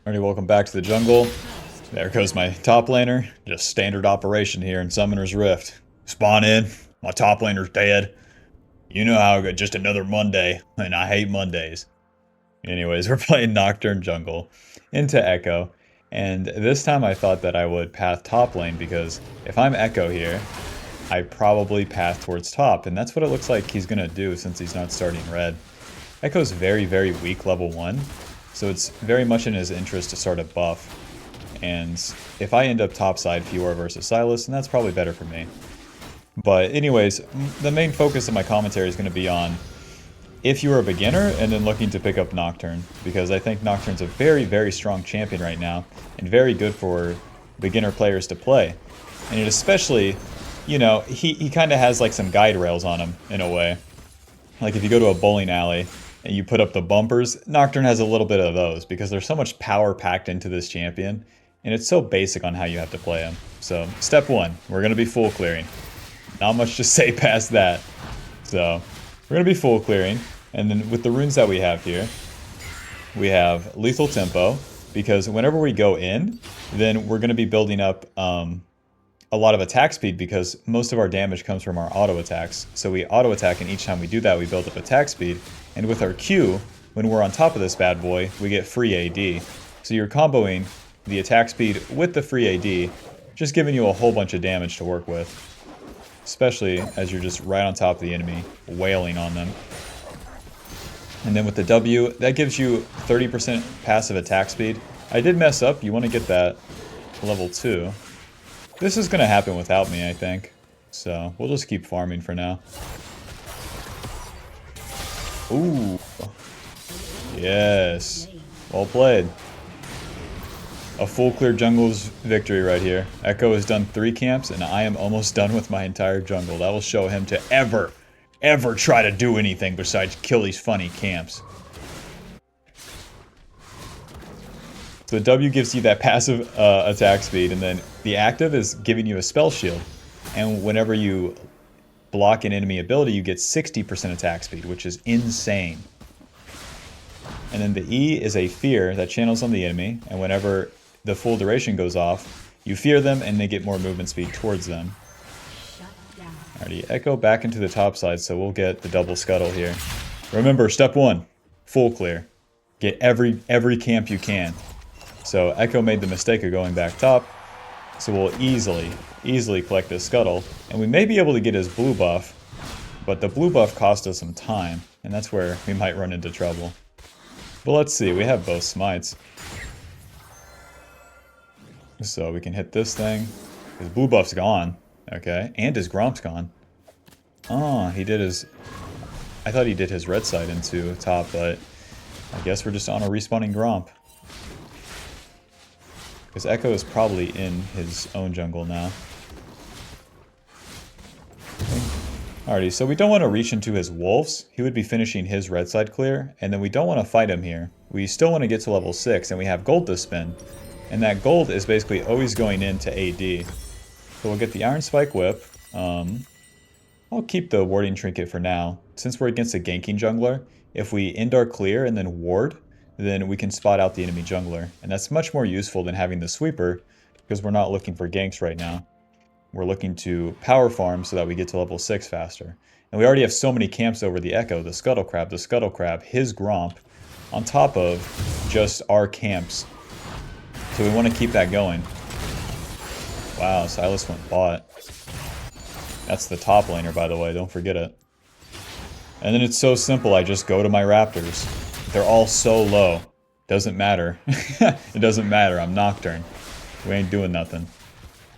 Alrighty, welcome back to the jungle. There goes my top laner. Just standard operation here in Summoner's Rift. Spawn in, my top laner's dead. You know how I go, just another Monday, and I hate Mondays. Anyways, we're playing Nocturne jungle into Echo, and this time I thought that I would path top lane because if I'm Echo here, I probably path towards top, and that's what it looks like he's gonna do since he's not starting red. Echo's very, very weak level 1, so it's very much in his interest to start a buff. And if I end up topside Fiora versus Sylas, then that's probably better for me. But anyways, the main focus of my commentary is going to be on if you're a beginner and then looking to pick up Nocturne, because I think Nocturne's a very, very strong champion right now, and very good for beginner players to play. And it especially, you know, he kind of has like some guide rails on him, in a way. Like if you go to a bowling alley and you put up the bumpers, Nocturne has a little bit of those, because there's so much power packed into this champion, and it's so basic on how you have to play him. So, step 1, we're going to be full clearing. Not much to say past that. So, we're going to be full clearing, and then with the runes that we have here, we have lethal tempo, because whenever we go in, then we're going to be building up a lot of attack speed, because most of our damage comes from our auto attacks. So we auto attack, and each time we do that, we build up attack speed. And with our Q, when we're on top of this bad boy, we get free AD. So you're comboing the attack speed with the free AD, just giving you a whole bunch of damage to work with. Especially as you're just right on top of the enemy, wailing on them. And then with the W, that gives you 30% passive attack speed. I did mess up, you want to get that level 2. This is going to happen without me, I think. So, we'll just keep farming for now. Ooh. Yes. Well played. A full clear jungle's victory right here. Echo has done 3 camps, and I am almost done with my entire jungle. That will show him to ever try to do anything besides kill these funny camps. So the W gives you that passive attack speed, and then the active is giving you a spell shield. And whenever you block an enemy ability, you get 60% attack speed, which is insane. And then the E is a fear that channels on the enemy, and whenever the full duration goes off, you fear them and they get more movement speed towards them. Alrighty, Echo back into the top side, so we'll get the double scuttle here. Remember, step 1, full clear. Get every camp you can. So Echo made the mistake of going back top, so we'll easily collect this scuttle, and we may be able to get his blue buff, but the blue buff cost us some time, and that's where we might run into trouble. But let's see, we have both smites. So we can hit this thing. His blue buff's gone. Okay, and his Gromp's gone. Oh, he did his... I thought he did his red side into top, but I guess we're just on a respawning Gromp. Because Echo is probably in his own jungle now. Alrighty, so we don't want to reach into his wolves. He would be finishing his red side clear, and then we don't want to fight him here. We still want to get to level 6, and we have gold to spend. And that gold is basically always going into AD. So we'll get the Iron Spike Whip. I'll keep the warding trinket for now. Since we're against a ganking jungler, if we end our clear and then ward, then we can spot out the enemy jungler. And that's much more useful than having the sweeper, because we're not looking for ganks right now. We're looking to power farm so that we get to level 6 faster. And we already have so many camps over the Echo, the Scuttle Crab, his Gromp, on top of just our camps. So we want to keep that going. Wow, Sylas went bot. That's the top laner, by the way, don't forget it. And then it's so simple, I just go to my Raptors. They're all so low. Doesn't matter. It doesn't matter, I'm Nocturne. We ain't doing nothing.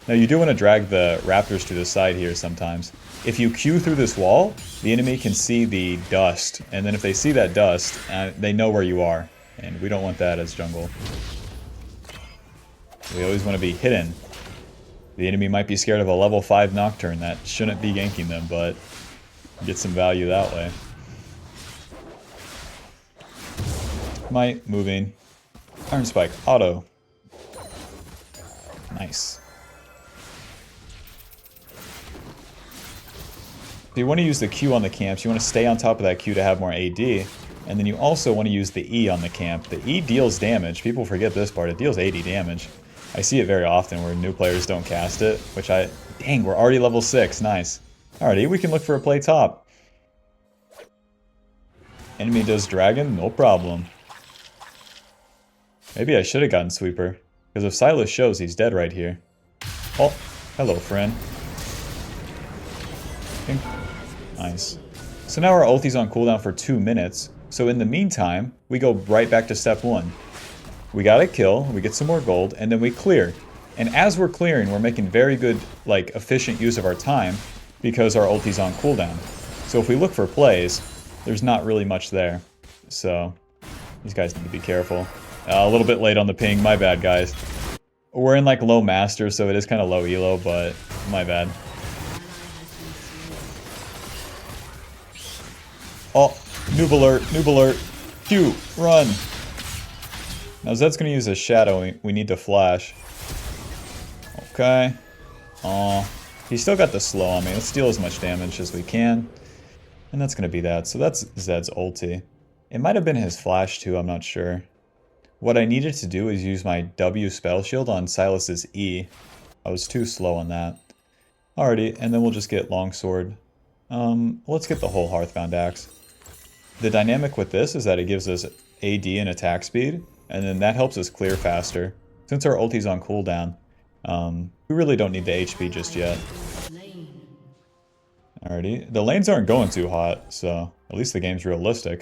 Now you do want to drag the Raptors to the side here sometimes. If you Q through this wall, the enemy can see the dust. And then if they see that dust, they know where you are. And we don't want that as jungle. We always want to be hidden. The enemy might be scared of a level 5 Nocturne that shouldn't be ganking them, but get some value that way. Might, moving. Iron Spike, auto. Nice. You want to use the Q on the camps, you want to stay on top of that Q to have more AD, And then you also want to use the E on the camp. The E deals damage. People forget this part. It deals 80 damage. I see it very often where new players don't cast it, which I... Dang, we're already level 6. Nice. Alrighty, we can look for a play top. Enemy does dragon? No problem. Maybe I should have gotten sweeper. Because if Silas shows, he's dead right here. Oh, hello, friend. Nice. So now our ulti's on cooldown for 2 minutes. So in the meantime, we go right back to step 1. We got a kill, we get some more gold, and then we clear. And as we're clearing, we're making very good, like, efficient use of our time because our ulti's on cooldown. So if we look for plays, there's not really much there. So these guys need to be careful. A little bit late on the ping, my bad, guys. We're in, like, low master, so it is kind of low elo, but my bad. Oh, noob alert, noob alert. Q, run. Now Zed's going to use a shadow. We need to flash. Okay. Oh, he's still got the slow on me. Let's deal as much damage as we can. And that's going to be that. So that's Zed's ulti. It might have been his flash too, I'm not sure. What I needed to do is use my W spell shield on Silas's E. I was too slow on that. Alrighty, and then we'll just get longsword. Let's get the whole Hearthbound Axe. The dynamic with this is that it gives us AD and attack speed, and then that helps us clear faster. Since our ulti's on cooldown, we really don't need the HP just yet. Alrighty, the lanes aren't going too hot, so at least the game's realistic.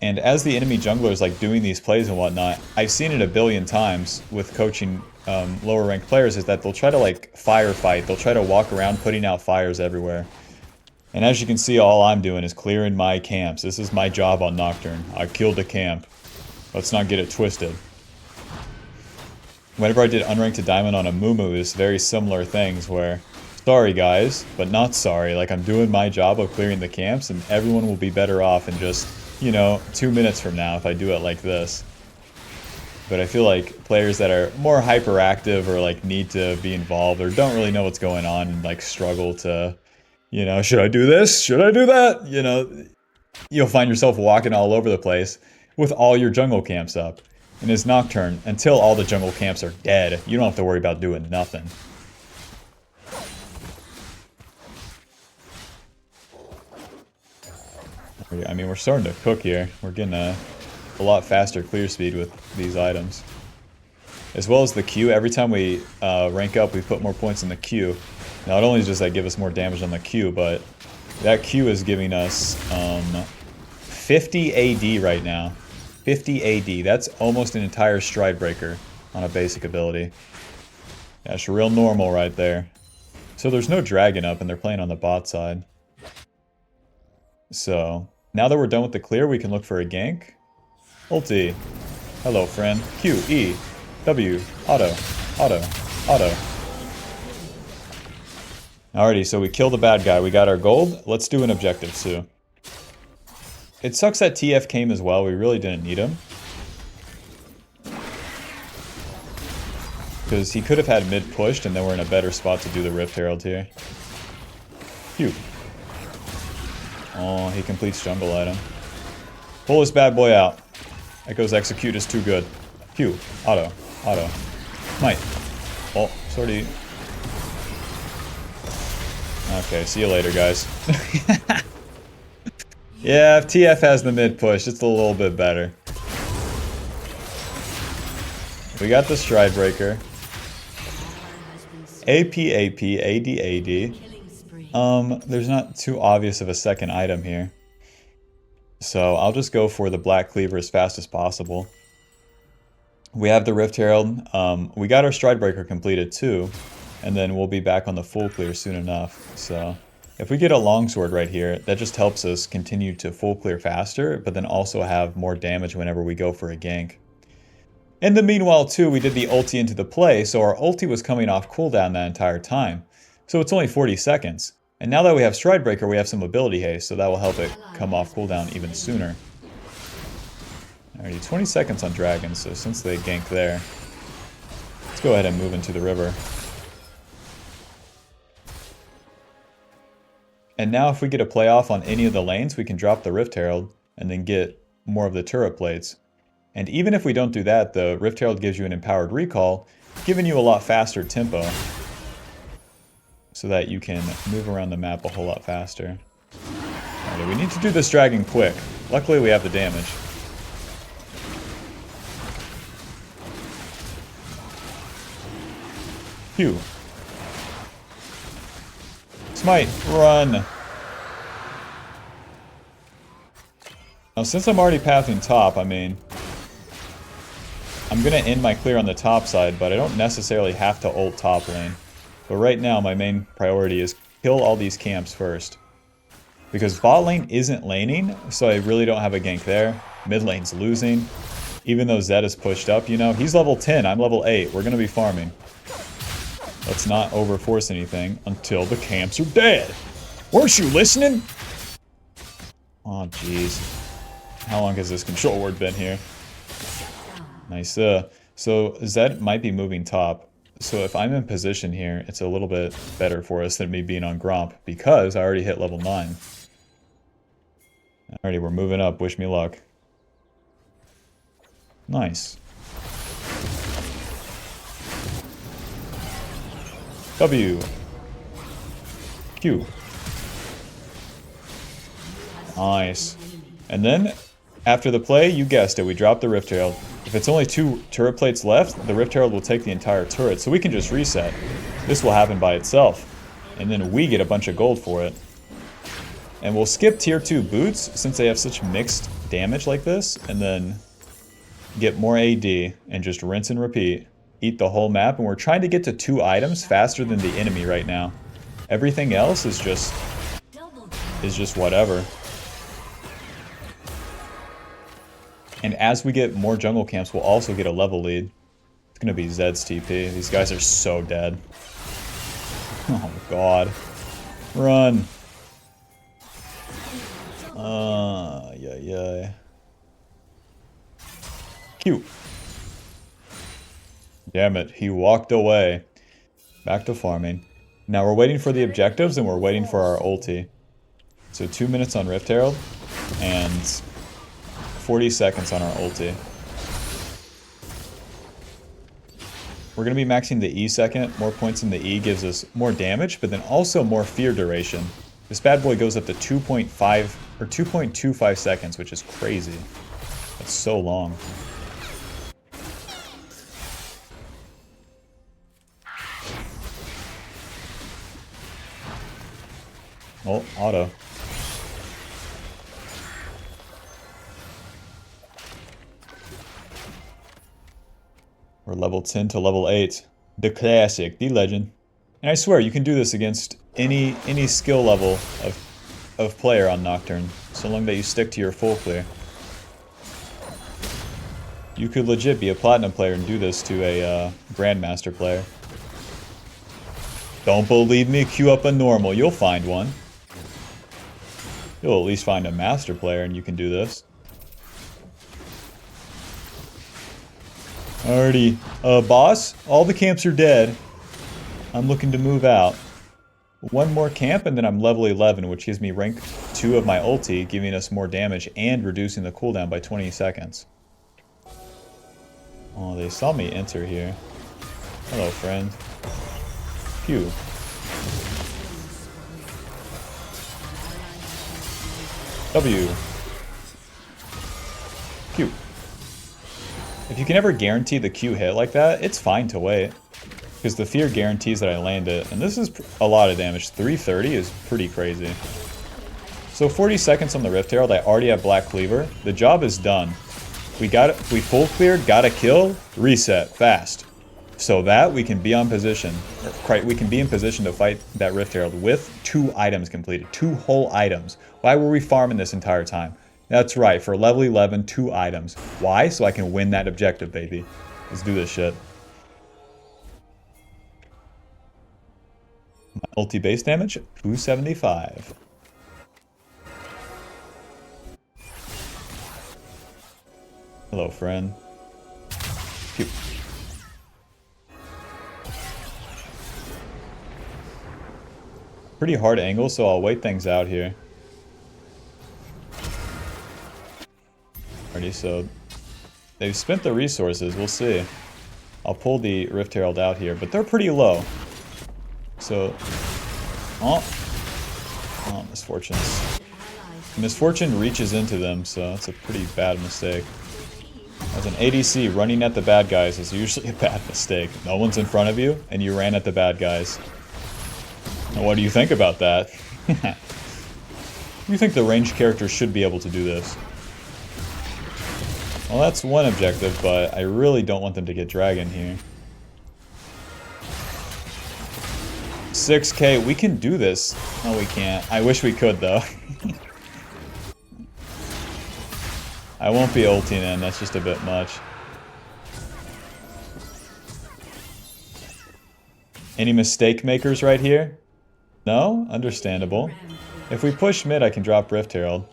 And as the enemy jungler is like doing these plays and whatnot, I've seen it a billion times with coaching lower ranked players, is that they'll try to like firefight. They'll try to walk around putting out fires everywhere. And as you can see, all I'm doing is clearing my camps. This is my job on Nocturne. I killed a camp. Let's not get it twisted. Whenever I did unranked to diamond on a Mumu, it's very similar things where, sorry guys, but not sorry. Like, I'm doing my job of clearing the camps and everyone will be better off in just, you know, 2 minutes from now if I do it like this. But I feel like players that are more hyperactive or like need to be involved or don't really know what's going on and like struggle to, you know, should I do this? Should I do that? You know, you'll find yourself walking all over the place with all your jungle camps up. And as Nocturne, until all the jungle camps are dead, you don't have to worry about doing nothing. I mean, we're starting to cook here. We're getting a lot faster clear speed with these items. As well as the Q, every time we rank up, we put more points in the Q. Not only does that give us more damage on the Q, but that Q is giving us 50 AD right now. 50 AD. That's almost an entire stride breaker on a basic ability. That's real normal right there. So there's no dragon up and they're playing on the bot side. So now that we're done with the clear, we can look for a gank. Ulti. Hello, friend. Q, E, W, auto, auto, auto. Alrighty, so we killed the bad guy. We got our gold. Let's do an objective, Sue. It sucks that TF came as well. We really didn't need him. Because he could have had mid pushed and then we're in a better spot to do the Rift Herald here. Phew. Oh, he completes jungle item. Pull this bad boy out. Echo's execute is too good. Phew. Auto. Auto. Might. Oh, sorry. Okay, see you later, guys. Yeah, if TF has the mid push, it's a little bit better. We got the Stride Breaker. AP, AP, AD, AD. There's not too obvious of a second item here. So I'll just go for the Black Cleaver as fast as possible. We have the Rift Herald. We got our Stride Breaker completed too. And then we'll be back on the full clear soon enough. So if we get a longsword right here, that just helps us continue to full clear faster, but then also have more damage whenever we go for a gank. In the meanwhile too, we did the ulti into the play, so our ulti was coming off cooldown that entire time. So it's only 40 seconds. And now that we have Stride Breaker, we have some ability haste, so that will help it come off cooldown even sooner. Alrighty, 20 seconds on dragons, so since they gank there, let's go ahead and move into the river. And now if we get a playoff on any of the lanes, we can drop the Rift Herald and then get more of the turret plates. And even if we don't do that, the Rift Herald gives you an empowered recall, giving you a lot faster tempo so that you can move around the map a whole lot faster. Alright, we need to do this dragon quick. Luckily we have the damage. Phew. Smite, run! Now since I'm already pathing top, I mean, I'm gonna end my clear on the top side, but I don't necessarily have to ult top lane. But right now my main priority is kill all these camps first. Because bot lane isn't laning, so I really don't have a gank there. Mid lane's losing. Even though Zed is pushed up, you know, he's level 10, I'm level 8. We're gonna be farming. Let's not overforce anything until the camps are dead. Weren't you listening? Oh, jeez. How long has this control ward been here? Nice. So Zed might be moving top. So if I'm in position here, it's a little bit better for us than me being on Gromp because I already hit level 9. Alrighty, we're moving up. Wish me luck. Nice. W. Q. Nice. And then, after the play, you guessed it, we drop the Rift Herald. If it's only 2 turret plates left, the Rift Herald will take the entire turret, so we can just reset. This will happen by itself. And then we get a bunch of gold for it. And we'll skip tier 2 boots, since they have such mixed damage like this, and then get more AD, and just rinse and repeat. Eat the whole map, and we're trying to get to 2 items faster than the enemy right now. Everything else is just whatever. And as we get more jungle camps, we'll also get a level lead. It's gonna be Zed's TP. These guys are so dead. Oh god. Run. Yeah. Cute. Damn it, he walked away. Back to farming. Now we're waiting for the objectives and we're waiting for our ulti. So 2 minutes on Rift Herald and 40 seconds on our ulti. We're going to be maxing the E second. More points in the E gives us more damage, but then also more fear duration. This bad boy goes up to 2.5 or 2.25 seconds, which is crazy. That's so long. Oh, auto. We're level 10 to level 8. The classic, the legend. And I swear, you can do this against any skill level of player on Nocturne, so long that you stick to your full clear. You could legit be a Platinum player and do this to a Grandmaster player. Don't believe me? Queue up a normal. You'll find one. You'll at least find a Master player and you can do this. Alrighty. Boss, all the camps are dead. I'm looking to move out. One more camp and then I'm level 11, which gives me rank 2 of my ulti, giving us more damage and reducing the cooldown by 20 seconds. Oh, they saw me enter here. Hello, friend. Pew. W. Q. If you can ever guarantee the Q hit like that, it's fine to wait. Because the fear guarantees that I land it. And this is a lot of damage. 330 is pretty crazy. So 40 seconds on the Rift Herald. I already have Black Cleaver. The job is done. We full cleared, got a kill, reset, fast. So that we can be on position. We can be in position to fight that Rift Herald with 2 items completed. 2 whole items. Why were we farming this entire time? That's right, for level 11, 2 items. Why? So I can win that objective, baby. Let's do this shit. My ulti base damage, 275. Hello, friend. Pew. Pretty hard angle, so I'll wait things out here. Alrighty, so they've spent the resources. We'll see. I'll pull the Rift Herald out here, but they're pretty low. So, oh, misfortunes. Misfortune reaches into them, so that's a pretty bad mistake. As an ADC, running at the bad guys is usually a bad mistake. No one's in front of you, and you ran at the bad guys. Now, what do you think about that? You think the ranged character should be able to do this? Well, that's one objective, but I really don't want them to get Dragon here. 6k, we can do this. No, we can't. I wish we could, though. I won't be ulting in, that's just a bit much. Any mistake makers right here? No? Understandable. If we push mid, I can drop Rift Herald.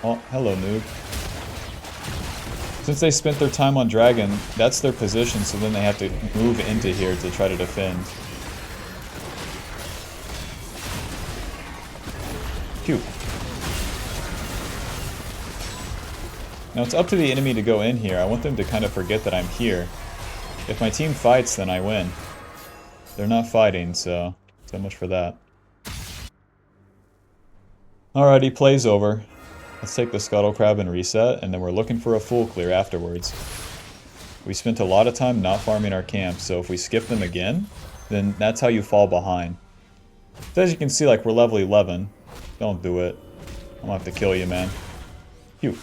Oh, hello, noob. Since they spent their time on Dragon, that's their position, so then they have to move into here to try to defend. Cute. Now it's up to the enemy to go in here. I want them to kind of forget that I'm here. If my team fights, then I win. They're not fighting, so much for that. Alrighty, play's over. Let's take the Scuttle Crab and reset, and then we're looking for a full clear afterwards. We spent a lot of time not farming our camps, so if we skip them again, then that's how you fall behind. So as you can see, like, we're level 11. Don't do it. I'm gonna have to kill you, man. Phew.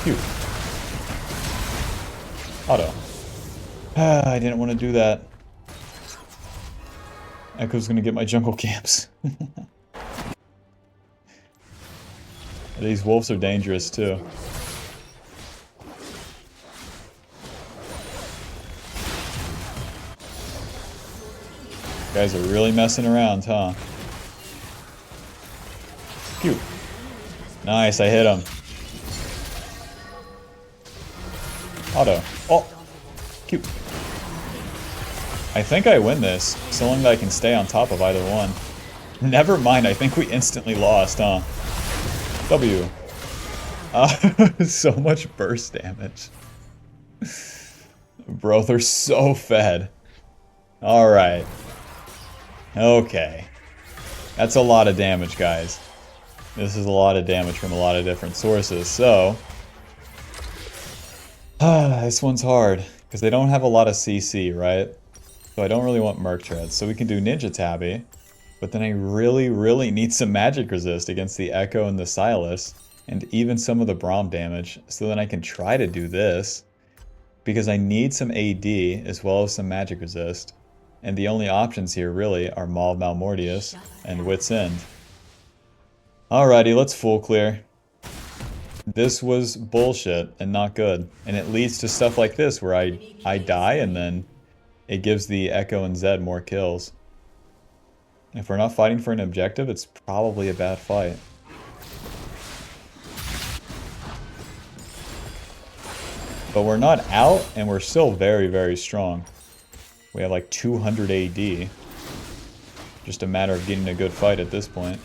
Phew. Auto. I didn't want to do that. Echo's gonna get my jungle camps. These wolves are dangerous too. Guys are really messing around, huh? Phew. Nice, I hit him. Auto. Oh! Cute. I think I win this, so long that I can stay on top of either one. Never mind, I think we instantly lost, huh? W. So much burst damage. Bro, they're so fed. Alright. Okay. That's a lot of damage, guys. This is a lot of damage from a lot of different sources, so... this one's hard, because they don't have a lot of CC, right? So I don't really want Merc Treads, so we can do Ninja Tabby, but then I really need some magic resist against the Echo and the Silas, and even some of the Braum damage, so then I can try to do this, because I need some AD as well as some magic resist, and the only options here really are Maul of Malmortius and Wit's End. Alrighty, let's full clear. This was bullshit and not good, and it leads to stuff like this where I die and then it gives the Echo and Zed more kills. If we're not fighting for an objective, it's probably a bad fight. But we're not out, and we're still very strong. We have like 200 AD. Just a matter of getting a good fight at this point.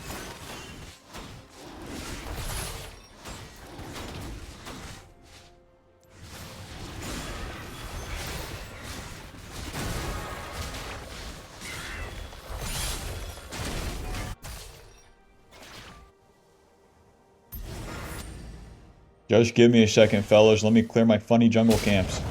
Just give me a second, fellas. Let me clear my funny jungle camps.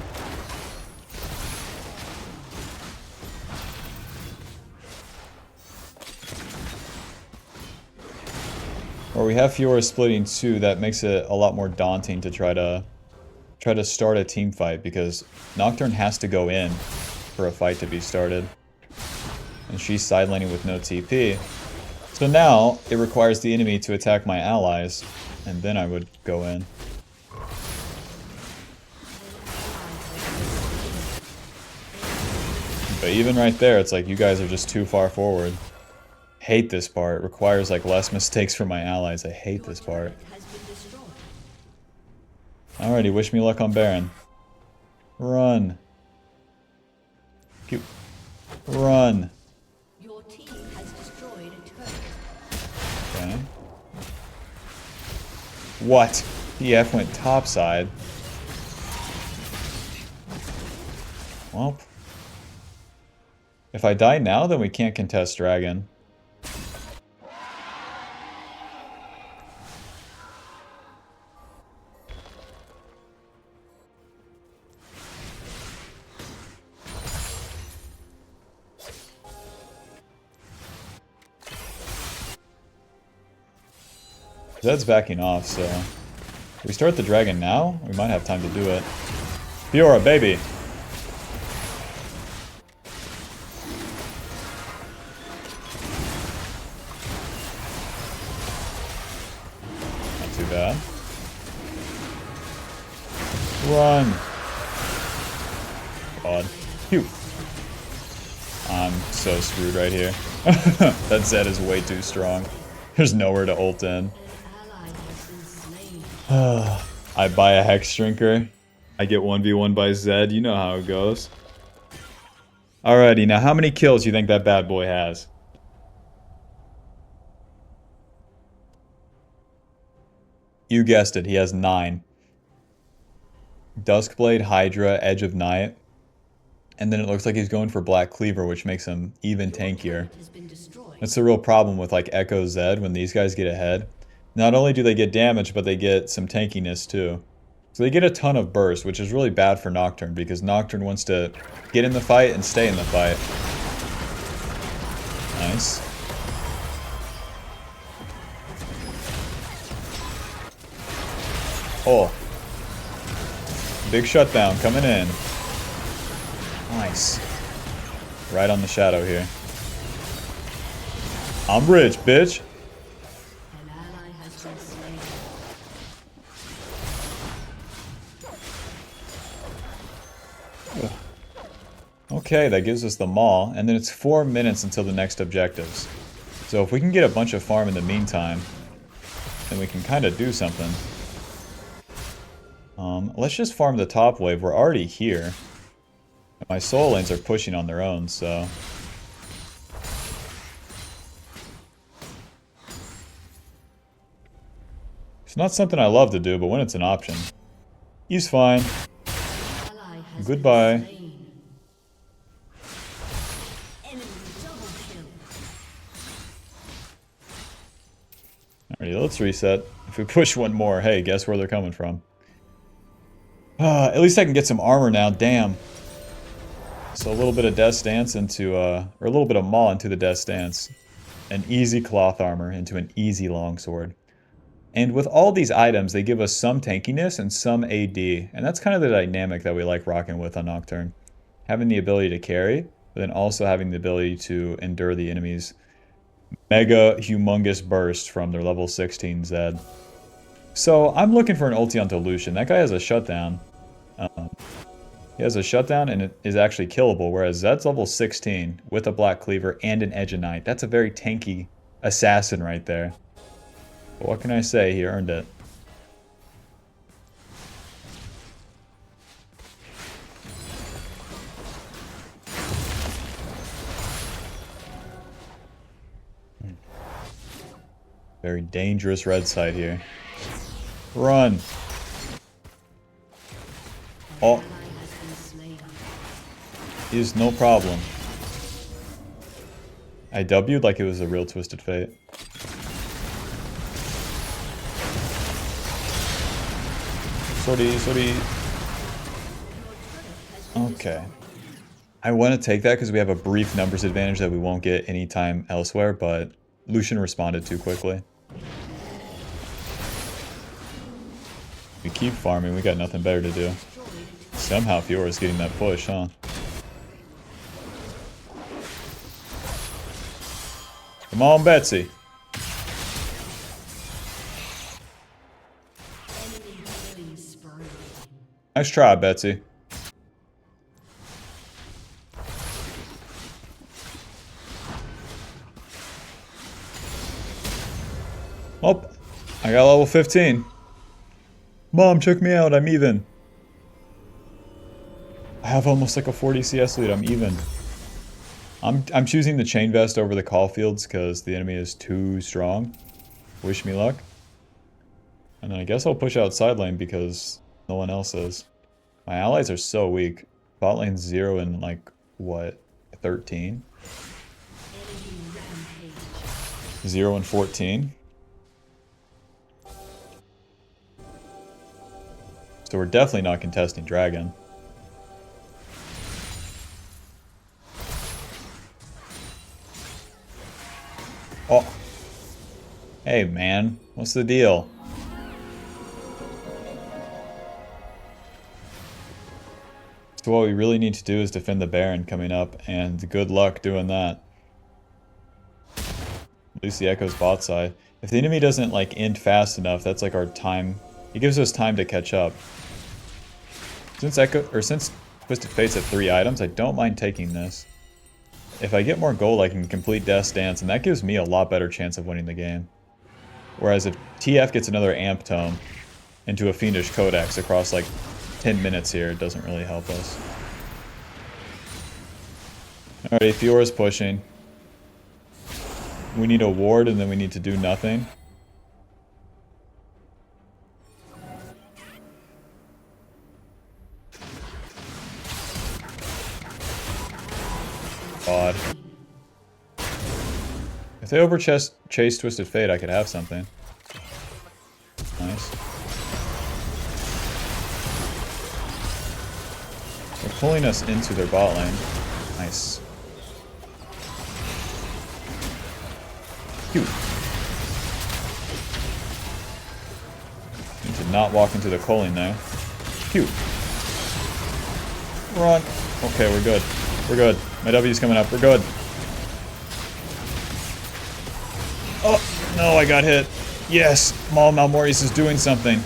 Or we have Fiora splitting too. That makes it a lot more daunting to try to start a team fight, because Nocturne has to go in for a fight to be started. And she's side laning with no TP. So now it requires the enemy to attack my allies, and then I would go in. But even right there, it's like you guys are just too far forward. Hate this part. It requires like less mistakes for my allies. I hate this part. Alrighty, wish me luck on Baron. Run. Keep. Run. Your team has destroyed a turret. Okay. What? EF went topside. Well. If I die now, then we can't contest Dragon. Zed's backing off, so if we start the dragon now, we might have time to do it. Fiora, baby! Not too bad. Run! God. Phew. I'm so screwed right here. That Zed is way too strong. There's nowhere to ult in. I buy a Hex Shrinker. I get 1v1 by Zed. You know how it goes. Alrighty, now how many kills do you think that bad boy has? You guessed it, he has 9. Duskblade, Hydra, Edge of Night. And then it looks like he's going for Black Cleaver, which makes him even tankier. That's the real problem with like Echo Zed when these guys get ahead. Not only do they get damage, but they get some tankiness too. So they get a ton of burst, which is really bad for Nocturne, because Nocturne wants to get in the fight and stay in the fight. Nice. Oh. Big shutdown coming in. Nice. Right on the shadow here. I'm rich, bitch. Okay, that gives us the Maul, and then it's 4 minutes until the next objectives. So if we can get a bunch of farm in the meantime, then we can kind of do something. Let's just farm the top wave. We're already here. My soul lanes are pushing on their own, so... It's not something I love to do, but when it's an option. He's fine. Goodbye. Alrighty, let's reset. If we push one more, hey, guess where they're coming from? At least I can get some armor now, damn. So a little bit of Death Stance into, or a little bit of Maul into the Death Stance. An easy cloth armor into an easy longsword. And with all these items, they give us some tankiness and some AD. And that's kind of the dynamic that we like rocking with on Nocturne. Having the ability to carry, but then also having the ability to endure the enemy's mega humongous burst from their level 16 Zed. So I'm looking for an ulti onto Lucian. That guy has a shutdown. He has a shutdown and it is actually killable, whereas Zed's level 16 with a Black Cleaver and an Edge of Night. That's a very tanky assassin right there. But what can I say? He earned it. Very dangerous red side here. Run! Oh. Is no problem. I W'd like it was a real Twisted Fate. Sorry. Okay. I want to take that because we have a brief numbers advantage that we won't get anytime elsewhere, but Lucian responded too quickly. We keep farming, we got nothing better to do. Somehow Fiora's getting that push, huh? Come on, Betsy. Nice try, Betsy. level 15. Mom, check me out. I'm even. I have almost like a 40 CS lead. I'm even. I'm choosing the chain vest over the call fields because the enemy is too strong. Wish me luck. And then I guess I'll push out side lane because no one else is. My allies are so weak. Bot lane's 0 and like, what, 13? 0 and 14. So we're definitely not contesting Dragon. Oh. Hey man, what's the deal? So what we really need to do is defend the Baron coming up, and good luck doing that. At least the Echo's bot side. If the enemy doesn't like end fast enough, that's like our time. It gives us time to catch up. Since Twisted Fate's at 3 items, I don't mind taking this. If I get more gold, I can complete Death's Dance, and that gives me a lot better chance of winning the game. Whereas if TF gets another Amp Tome into a Fiendish Codex across like 10 minutes here, it doesn't really help us. Alright, Fiora's pushing. We need a ward and then we need to do nothing. God. If they chase Twisted Fate, I could have something. Nice. They're pulling us into their bot lane. Nice. Cute. Need to not walk into the culling now. Cute. Run. Okay, we're good. We're good. My W's coming up. We're good. Oh, no, I got hit. Yes, Maul Malmorius is doing something.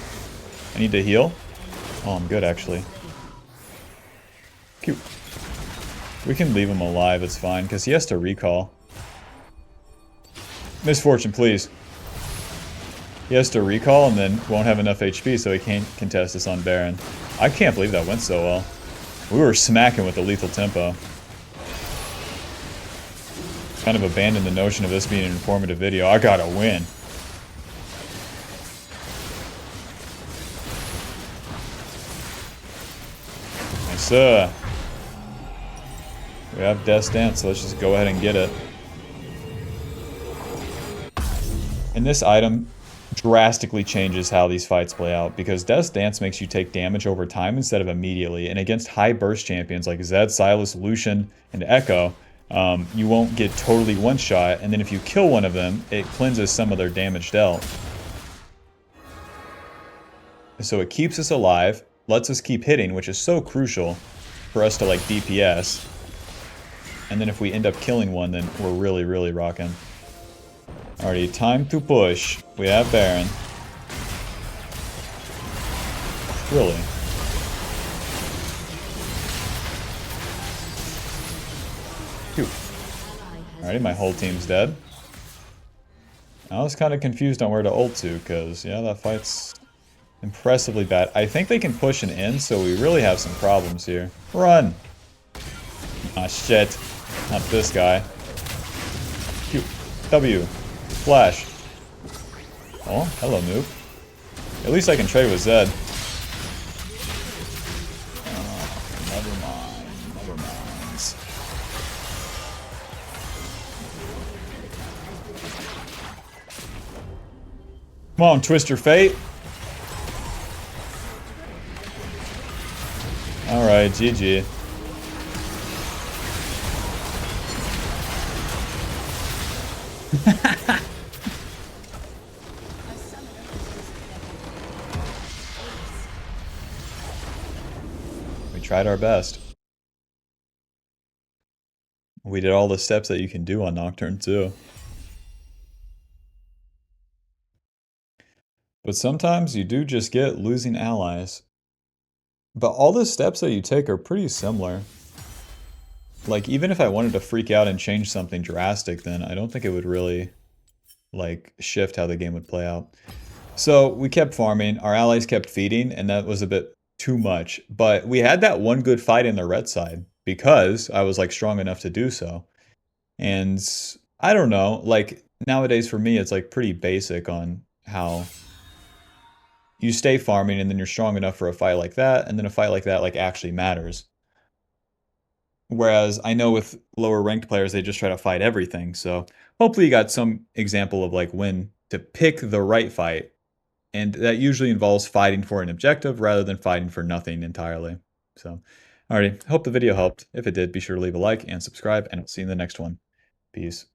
I need to heal. Oh, I'm good, actually. Cute. We can leave him alive, it's fine, because he has to recall. Misfortune, please. He has to recall and then won't have enough HP, so he can't contest us on Baron. I can't believe that went so well. We were smacking with the lethal tempo. Kind of abandoned the notion of this being an informative video. I gotta win. Nice. We have Death's Dance, so let's just go ahead and get it. And this item drastically changes how these fights play out, because Death's Dance makes you take damage over time instead of immediately, and against high burst champions like Zed, Sylas, Lucian, and Echo, you won't get totally one-shot, and then if you kill one of them, it cleanses some of their damage dealt. So it keeps us alive, lets us keep hitting, which is so crucial for us to like DPS. And then if we end up killing one, then we're really, really rocking. Alrighty, time to push. We have Baron. Really? Phew. Alrighty, my whole team's dead. I was kind of confused on where to ult to, because, yeah, that fight's impressively bad. I think they can push an in, so we really have some problems here. Run! Ah, shit. Not this guy. Q. W. Flash. Oh, hello, noob. At least I can trade with Zed. Oh, never mind. Never mind. Come on, Twister Fate. Alright, GG. We tried our best. We did all the steps that you can do on Nocturne too. But sometimes you do just get losing allies. But all the steps that you take are pretty similar. Like, even if I wanted to freak out and change something drastic, then I don't think it would really, like, shift how the game would play out. So we kept farming, our allies kept feeding, and that was a bit too much. But we had that one good fight in the red side because I was like strong enough to do so. And I don't know, like nowadays for me, it's like pretty basic on how you stay farming and then you're strong enough for a fight like that, and then a fight like that like actually matters. Whereas I know with lower ranked players, they just try to fight everything. So hopefully you got some example of like when to pick the right fight. And that usually involves fighting for an objective rather than fighting for nothing entirely. So, alrighty, hope the video helped. If it did, be sure to leave a like and subscribe, and I'll see you in the next one. Peace.